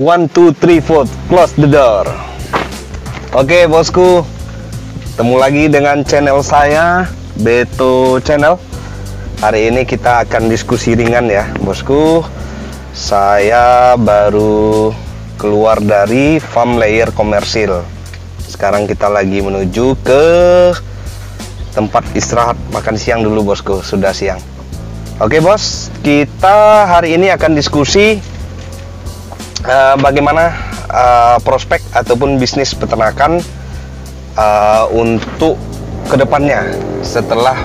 1, 2, 3, 4, close the door. Oke bosku, ketemu lagi dengan channel saya, Beto Channel. Hari ini kita akan diskusi ringan ya bosku. Saya baru keluar dari farm layer komersil. Sekarang kita lagi menuju ke tempat istirahat makan siang dulu bosku, sudah siang. Oke bos, kita hari ini akan diskusi bagaimana prospek ataupun bisnis peternakan untuk kedepannya setelah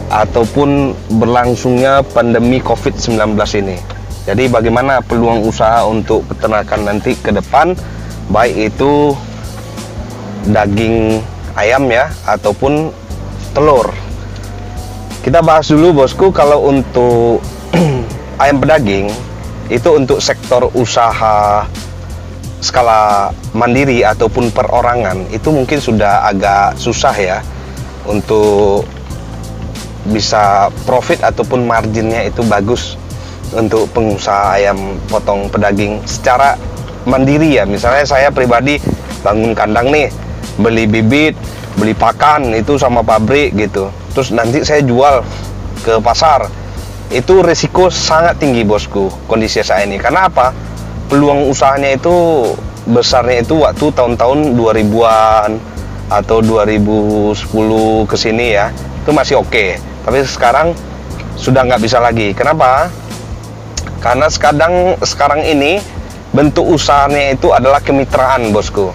ataupun berlangsungnya pandemi COVID-19 ini. Jadi bagaimana peluang usaha untuk peternakan nanti ke depan, baik itu daging ayam ya ataupun telur. Kita bahas dulu bosku, kalau untuk ayam pedaging itu untuk sektor usaha skala mandiri ataupun perorangan itu mungkin sudah agak susah ya untuk bisa profit ataupun marginnya itu bagus untuk pengusaha ayam potong pedaging secara mandiri ya. Misalnya saya pribadi bangun kandang nih, beli bibit, beli pakan itu sama pabrik gitu, terus nanti saya jual ke pasar, itu risiko sangat tinggi bosku kondisi saya ini. Karena apa? Peluang usahanya itu besarnya itu waktu tahun-tahun 2000-an atau 2010 ke sini ya, itu masih oke. Tapi sekarang sudah nggak bisa lagi. Kenapa? Karena sekarang ini bentuk usahanya itu adalah kemitraan bosku.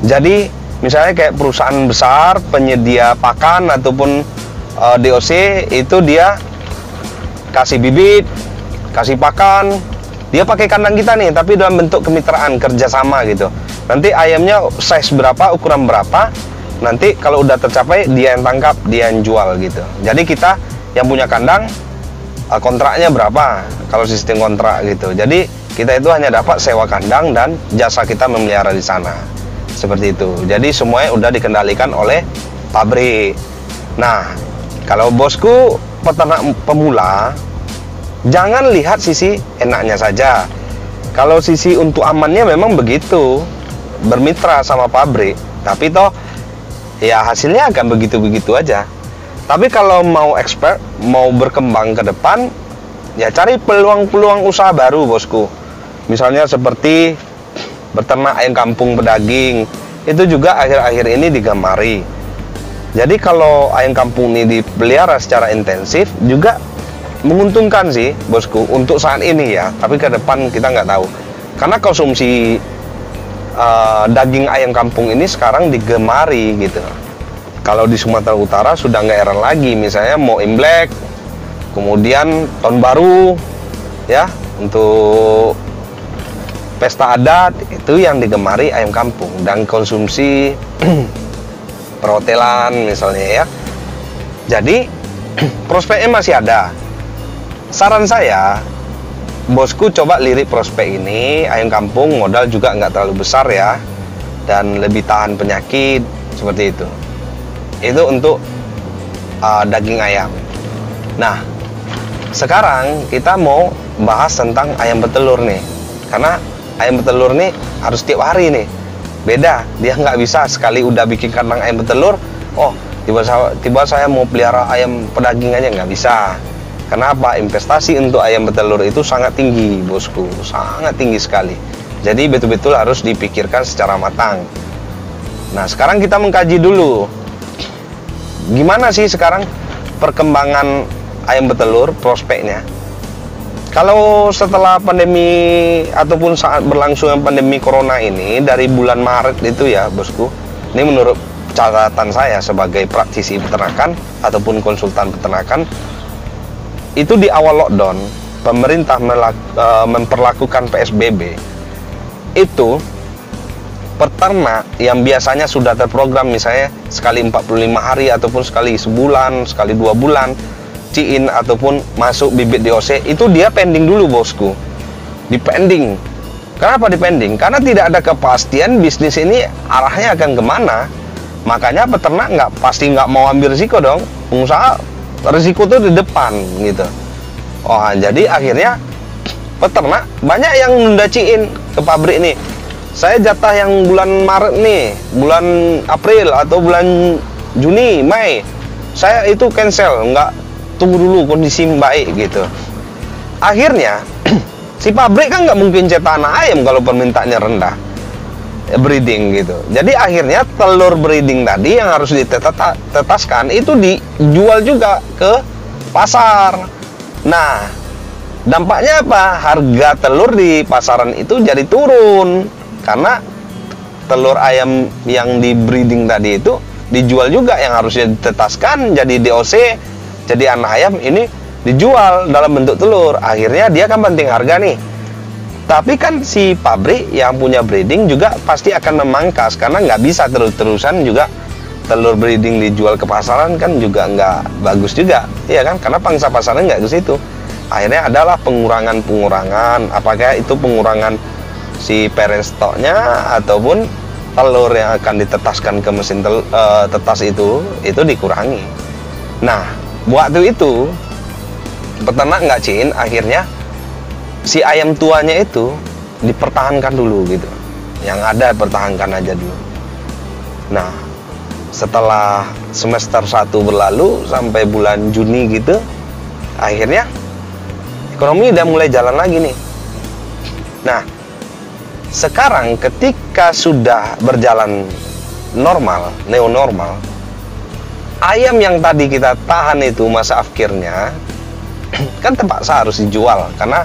Jadi misalnya kayak perusahaan besar penyedia pakan ataupun DOC itu dia kasih bibit, kasih pakan, dia pakai kandang kita nih, tapi dalam bentuk kemitraan kerjasama gitu. Nanti ayamnya size berapa, ukuran berapa, nanti kalau udah tercapai dia yang tangkap, dia yang jual gitu. Jadi kita yang punya kandang kontraknya berapa kalau sistem kontrak gitu. Jadi kita itu hanya dapat sewa kandang dan jasa kita memelihara di sana. Seperti itu. Jadi semuanya udah dikendalikan oleh pabrik. Nah, kalau bosku peternak pemula, jangan lihat sisi enaknya saja. Kalau sisi untuk amannya memang begitu, bermitra sama pabrik, tapi toh ya hasilnya akan begitu-begitu aja. Tapi kalau mau expert, mau berkembang ke depan, ya cari peluang-peluang usaha baru bosku. Misalnya seperti beternak ayam kampung pedaging, itu juga akhir-akhir ini digemari. Jadi kalau ayam kampung ini dipelihara secara intensif juga menguntungkan sih bosku untuk saat ini ya. Tapi ke depan kita nggak tahu. Karena konsumsi daging ayam kampung ini sekarang digemari gitu. Kalau di Sumatera Utara sudah nggak heran lagi, misalnya mau Imlek, kemudian tahun baru ya, untuk pesta adat itu yang digemari ayam kampung. Dan konsumsi perhotelan misalnya ya. Jadi prospeknya masih ada. Saran saya bosku, coba lirik prospek ini. Ayam kampung modal juga nggak terlalu besar ya, dan lebih tahan penyakit seperti itu. Itu untuk daging ayam. Nah sekarang kita mau bahas tentang ayam petelur nih. Karena ayam petelur nih harus tiap hari nih. Beda, dia nggak bisa sekali udah bikin kandang ayam petelur, oh tiba saya mau pelihara ayam pedaging aja, nggak bisa. Kenapa? Investasi untuk ayam petelur itu sangat tinggi bosku, sangat tinggi sekali. Jadi betul-betul harus dipikirkan secara matang. Nah sekarang kita mengkaji dulu gimana sih sekarang perkembangan ayam petelur, prospeknya. Kalau setelah pandemi ataupun saat berlangsungnya pandemi corona ini, dari bulan Maret itu ya bosku, ini menurut catatan saya sebagai praktisi peternakan ataupun konsultan peternakan, itu di awal lockdown pemerintah memperlakukan PSBB, itu peternak yang biasanya sudah terprogram misalnya sekali 45 hari ataupun sekali sebulan, sekali 2 bulan ciin ataupun masuk bibit DOC, itu dia pending dulu bosku. Dipending. Kenapa dipending? Karena tidak ada kepastian bisnis ini arahnya akan kemana. Makanya peternak nggak mau ambil risiko dong. Pengusaha risiko tuh di depan gitu. Oh, jadi akhirnya peternak banyak yang nunda ciin ke pabrik nih, saya jatah yang bulan Maret nih, bulan April atau bulan Juni, Mei, saya itu cancel, nggak, tunggu dulu kondisi baik gitu. Akhirnya si pabrik kan nggak mungkin cetak anak ayam kalau permintaannya rendah, breeding gitu. Jadi akhirnya telur breeding tadi yang harus ditetaskan itu dijual juga ke pasar. Nah, dampaknya apa? Harga telur di pasaran itu jadi turun karena telur ayam yang di breeding tadi itu dijual juga, yang harusnya ditetaskan jadi DOC, jadi anak ayam ini dijual dalam bentuk telur. Akhirnya dia kan banting harga nih. Tapi kan si pabrik yang punya breeding juga pasti akan memangkas, karena nggak bisa terus-terusan juga telur breeding dijual ke pasaran, kan juga nggak bagus juga, ya kan? Karena pangsa pasarnya nggak ke situ. Akhirnya adalah pengurangan, apakah itu pengurangan si parent stocknya ataupun telur yang akan ditetaskan ke mesin tetas itu dikurangi. Nah, waktu itu peternak nggak ciin, akhirnya si ayam tuanya itu dipertahankan dulu gitu. Yang ada pertahankan aja dulu. Nah, setelah semester 1 berlalu sampai bulan Juni gitu, akhirnya ekonomi udah mulai jalan lagi nih. Nah, sekarang ketika sudah berjalan normal, neonormal, ayam yang tadi kita tahan itu masa akhirnya kan terpaksa harus dijual karena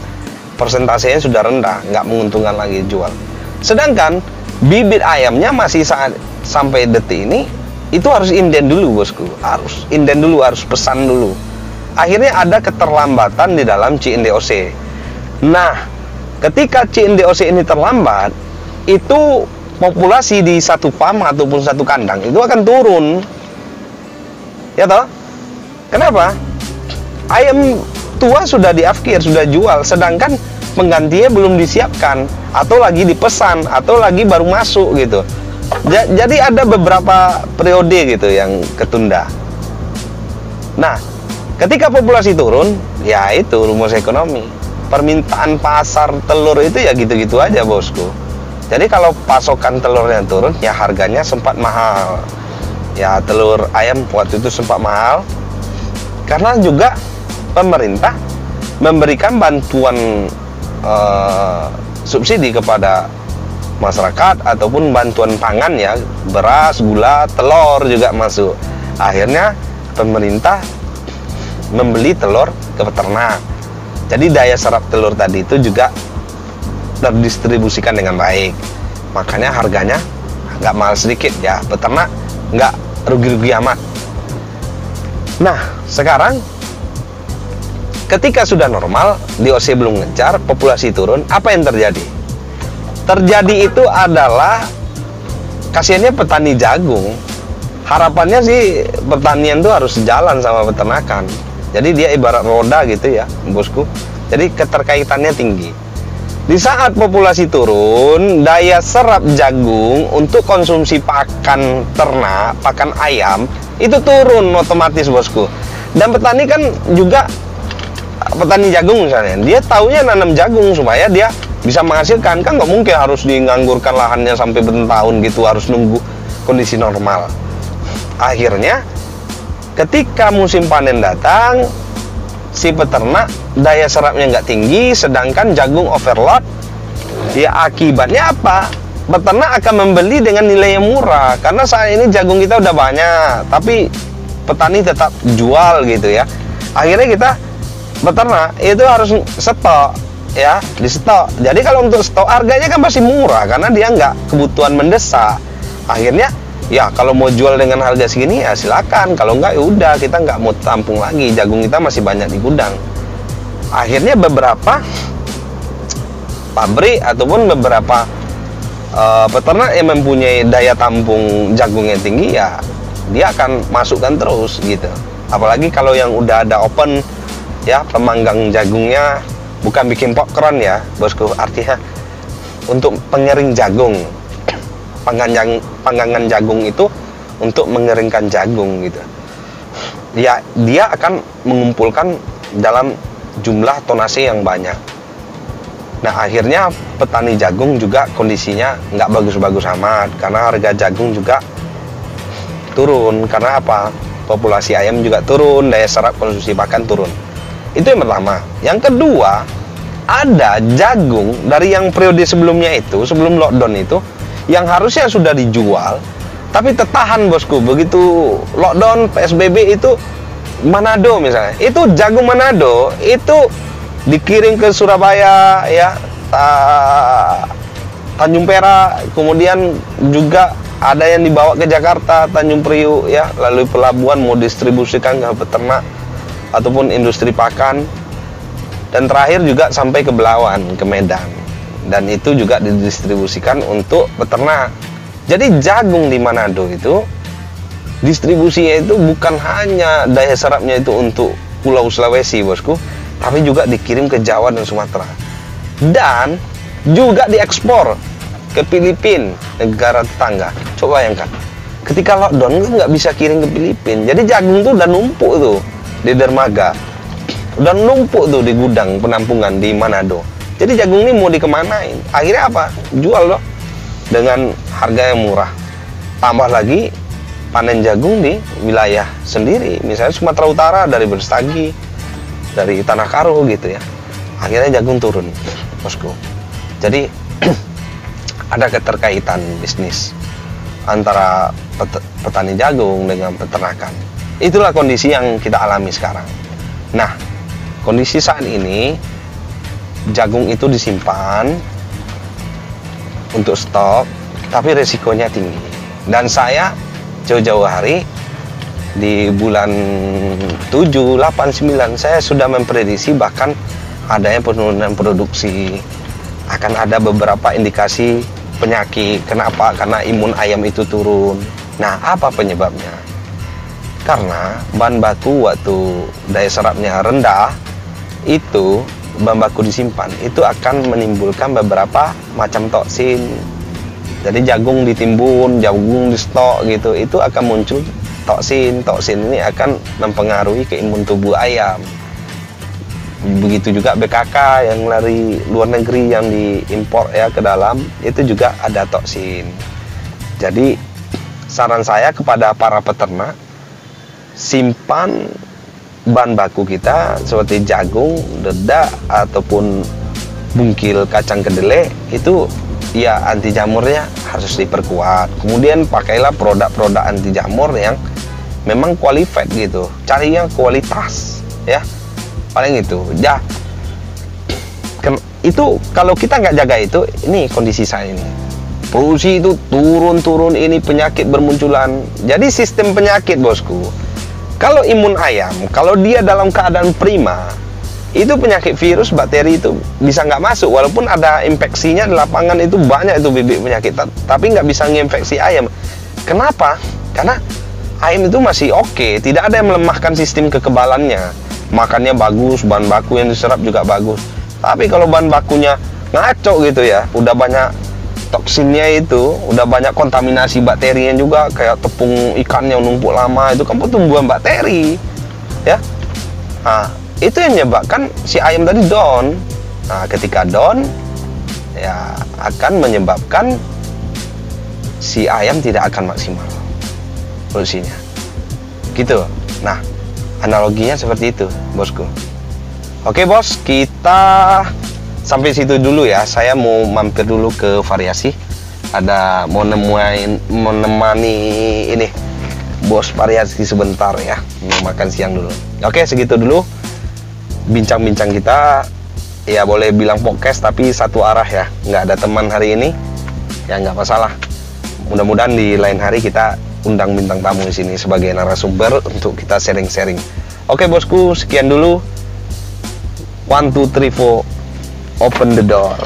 persentasenya sudah rendah, nggak menguntungkan lagi jual. Sedangkan bibit ayamnya masih sampai detik ini itu harus inden dulu, bosku. Harus inden dulu, harus pesan dulu. Akhirnya ada keterlambatan di dalam CNDOC. Nah, ketika CNDOC ini terlambat, itu populasi di satu farm ataupun satu kandang itu akan turun. Ya toh? Kenapa? Ayam tua sudah diafkir, sudah jual, sedangkan penggantinya belum disiapkan atau lagi dipesan atau lagi baru masuk gitu. Jadi ada beberapa periode gitu yang ketunda. Nah, ketika populasi turun, ya itu rumus ekonomi. Permintaan pasar telur itu ya gitu-gitu aja, bosku. Jadi kalau pasokan telurnya turun, ya harganya sempat mahal. Ya telur ayam waktu itu sempat mahal karena juga pemerintah memberikan bantuan subsidi kepada masyarakat ataupun bantuan pangan ya, beras, gula, telur juga masuk. Akhirnya pemerintah membeli telur ke peternak. Jadi daya serap telur tadi itu juga terdistribusikan dengan baik. Makanya harganya agak mahal sedikit ya, peternak nggak rugi-rugi amat. Nah, sekarang ketika sudah normal, DOC belum ngejar, populasi turun, apa yang terjadi? Terjadi itu adalah kasihannya petani jagung. Harapannya sih pertanian itu harus jalan sama peternakan. Jadi dia ibarat roda gitu ya, bosku. Jadi keterkaitannya tinggi. Di saat populasi turun, daya serap jagung untuk konsumsi pakan ternak, pakan ayam, itu turun otomatis, bosku. Dan petani kan juga, petani jagung misalnya, dia taunya nanam jagung supaya dia bisa menghasilkan. Kan nggak mungkin harus dianggurkan lahannya sampai bertahun gitu, harus nunggu kondisi normal. Akhirnya ketika musim panen datang, si peternak daya serapnya nggak tinggi, sedangkan jagung overload. Ya akibatnya apa? Peternak akan membeli dengan nilai yang murah karena saat ini jagung kita udah banyak, tapi petani tetap jual gitu ya. Akhirnya kita peternak itu harus stok ya, di stok. Jadi kalau untuk stok harganya kan masih murah karena dia nggak kebutuhan mendesak. Akhirnya ya kalau mau jual dengan harga segini ya silakan, kalau nggak ya udah, kita nggak mau tampung lagi, jagung kita masih banyak di gudang. Akhirnya beberapa pabrik ataupun beberapa peternak yang mempunyai daya tampung jagung yang tinggi ya dia akan masukkan terus gitu. Apalagi kalau yang udah ada open ya, pemanggang jagungnya, bukan bikin popcorn ya, bosku, artinya untuk pengering jagung. Panggangan jagung itu untuk mengeringkan jagung gitu. Ya, dia akan mengumpulkan dalam jumlah tonase yang banyak. Nah akhirnya petani jagung juga kondisinya nggak bagus-bagus amat, karena harga jagung juga turun. Karena apa? Populasi ayam juga turun, daya serap konsumsi pakan turun. Itu yang pertama. Yang kedua, ada jagung dari yang periode sebelumnya itu, sebelum lockdown itu, yang harusnya sudah dijual tapi tertahan bosku. Begitu lockdown PSBB itu, Manado misalnya, itu jagung Manado itu dikirim ke Surabaya ya, Tanjung Perak, kemudian juga ada yang dibawa ke Jakarta, Tanjung Priuk ya, lalu pelabuhan mau distribusikan ke peternak ataupun industri pakan, dan terakhir juga sampai ke Belawan, ke Medan, dan itu juga didistribusikan untuk peternak. Jadi jagung di Manado itu distribusinya itu bukan hanya daya serapnya itu untuk Pulau Sulawesi bosku, tapi juga dikirim ke Jawa dan Sumatera, dan juga diekspor ke Filipina, negara tetangga. Coba bayangkan, ketika lockdown nggak bisa kirim ke Filipina, jadi jagung tuh udah numpuk tuh di dermaga, udah numpuk tuh di gudang penampungan di Manado. Jadi jagung ini mau dikemanain? Akhirnya apa? Jual loh dengan harga yang murah. Tambah lagi panen jagung di wilayah sendiri, misalnya Sumatera Utara, dari Berstagi, dari Tanah Karo gitu ya. Akhirnya jagung turun bosku. Jadi ada keterkaitan bisnis antara petani jagung dengan peternakan. Itulah kondisi yang kita alami sekarang. Nah, kondisi saat ini jagung itu disimpan untuk stok, tapi resikonya tinggi. Dan saya jauh-jauh hari di bulan 7, 8, 9 saya sudah memprediksi bahkan adanya penurunan produksi, akan ada beberapa indikasi penyakit. Kenapa? Karena imun ayam itu turun. Nah, apa penyebabnya? Karena bahan baku waktu daya serapnya rendah, itu bahan baku disimpan, itu akan menimbulkan beberapa macam toksin. Jadi jagung ditimbun, jagung di stok gitu, itu akan muncul toksin. Toksin ini akan mempengaruhi ke imun tubuh ayam. Begitu juga BKK yang dari luar negeri yang diimpor ya ke dalam, itu juga ada toksin. Jadi saran saya kepada para peternak, simpan bahan baku kita seperti jagung, dedak ataupun bungkil kacang kedelai, itu ya anti jamurnya harus diperkuat. Kemudian pakailah produk-produk anti jamur yang memang qualified gitu, cari yang kualitas ya, paling itu ya. Itu kalau kita nggak jaga itu, ini kondisi saya ini, produksi itu turun ini, penyakit bermunculan. Jadi sistem penyakit bosku, kalau imun ayam, kalau dia dalam keadaan prima, itu penyakit virus, bakteri itu bisa nggak masuk. Walaupun ada infeksinya di lapangan, itu banyak itu bibit penyakit, tapi nggak bisa nginfeksi ayam. Kenapa? Karena ayam itu masih oke, tidak ada yang melemahkan sistem kekebalannya. Makannya bagus, bahan baku yang diserap juga bagus. Tapi kalau bahan bakunya ngaco gitu ya, udah banyak toksinnya itu, udah banyak kontaminasi bakterinya juga, kayak tepung ikan yang numpuk lama, itu kan pertumbuhan bakteri ya. Nah, itu yang menyebabkan si ayam tadi down. Nah, ketika down ya akan menyebabkan si ayam tidak akan maksimal produksinya gitu. Nah, analoginya seperti itu bosku. Oke bos, kita sampai situ dulu ya. Saya mau mampir dulu ke variasi, ada mau menemani ini bos variasi sebentar ya, mau makan siang dulu. Oke, segitu dulu bincang-bincang kita. Ya boleh bilang podcast tapi satu arah ya, nggak ada teman hari ini ya, nggak masalah. Mudah-mudahan di lain hari kita undang bintang tamu di sini sebagai narasumber untuk kita sharing-sharing. Oke bosku, sekian dulu. 1, 2, 3, 4, open the door.